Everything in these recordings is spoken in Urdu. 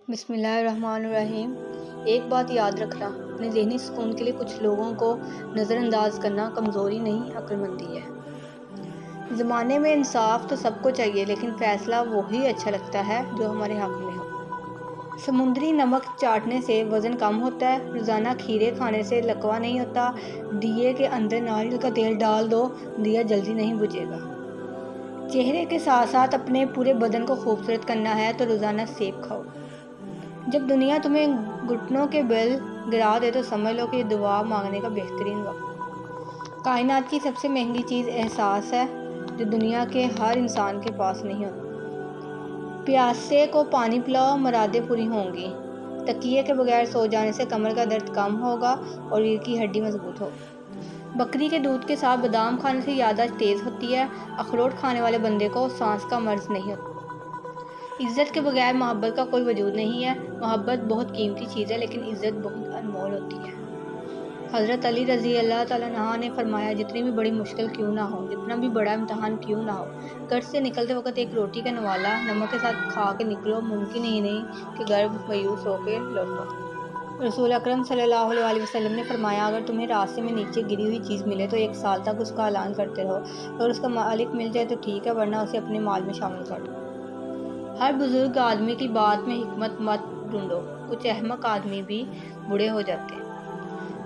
بسم اللہ الرحمن الرحیم۔ ایک بات یاد رکھنا، اپنے ذہنی سکون کے لیے کچھ لوگوں کو نظر انداز کرنا کمزوری نہیں، عقل مندی ہے۔ زمانے میں انصاف تو سب کو چاہیے، لیکن فیصلہ وہی اچھا لگتا ہے جو ہمارے حق میں ہو۔ سمندری نمک چاٹنے سے وزن کم ہوتا ہے، روزانہ کھیرے کھانے سے لکوہ نہیں ہوتا، دیے کے اندر ناریل کا تیل ڈال دو، دیا جلدی نہیں بجھے گا۔ چہرے کے ساتھ ساتھ اپنے پورے بدن کو خوبصورت کرنا ہے تو روزانہ سیب کھاؤ۔ جب دنیا تمہیں گھٹنوں کے بل گرا دے تو سمجھ لو کہ یہ دعا مانگنے کا بہترین وقت۔ کائنات کی سب سے مہنگی چیز احساس ہے، جو دنیا کے ہر انسان کے پاس نہیں ہوتا۔ پیاسے کو پانی پلاؤ، مرادیں پوری ہوں گی۔ تکیے کے بغیر سو جانے سے کمر کا درد کم ہوگا اور ریڑھ کی ہڈی مضبوط ہوگی۔ بکری کے دودھ کے ساتھ بادام کھانے سے یادداشت تیز ہوتی ہے۔ اخروٹ کھانے والے بندے کو سانس کا مرض نہیں ہوتا۔ عزت کے بغیر محبت کا کوئی وجود نہیں ہے۔ محبت بہت قیمتی چیز ہے، لیکن عزت بہت انمول ہوتی ہے۔ حضرت علی رضی اللہ تعالیٰ عنہ نے فرمایا، جتنی بھی بڑی مشکل کیوں نہ ہو، جتنا بھی بڑا امتحان کیوں نہ ہو، گھر سے نکلتے وقت ایک روٹی کا نوالا نمک کے ساتھ کھا کے نکلو، ممکن ہی نہیں کہ گھر مایوس ہو کے لوٹو۔ رسول اکرم صلی اللہ علیہ وسلم نے فرمایا، اگر تمہیں راستے میں نیچے گری ہوئی چیز ملے تو 1 سال تک اس کا اعلان کرتے رہو، اگر اس کا مالک مل جائے تو ٹھیک ہے، ورنہ اسے اپنے مال میں شامل کر دو۔ ہر بزرگ آدمی کی بات میں حکمت مت ڈھونڈو، کچھ احمق آدمی بھی بوڑھے ہو جاتے ہیں۔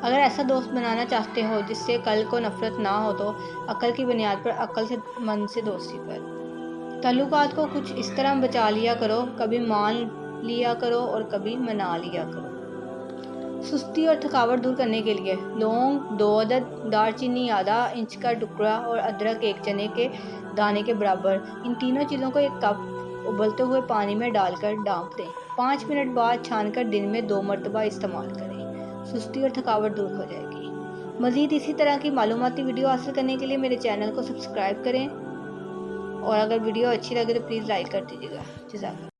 اگر ایسا دوست بنانا چاہتے ہو جس سے کل کو نفرت نہ ہو تو عقل کی بنیاد پر عقل مند سے دوستی کرو۔ تعلقات کو کچھ اس طرح بچا لیا کرو، کبھی مان لیا کرو اور کبھی منا لیا کرو۔ سستی اور تھکاوٹ دور کرنے کے لیے لونگ 2 عدد، دار چینی آدھا انچ کا ٹکڑا اور ادرک 1 چنے کے دانے کے برابر، ان تینوں چیزوں کو 1 کپ ابلتے ہوئے پانی میں ڈال کر ڈانپ دیں۔ 5 منٹ بعد چھان کر دن میں 2 مرتبہ استعمال کریں، سستی اور تھکاوٹ دور ہو جائے گی۔ مزید اسی طرح کی معلوماتی ویڈیو حاصل کرنے کے لیے میرے چینل کو سبسکرائب کریں، اور اگر ویڈیو اچھی لگے تو پلیز لائک کر دیجیے گا۔ جزاک اللہ۔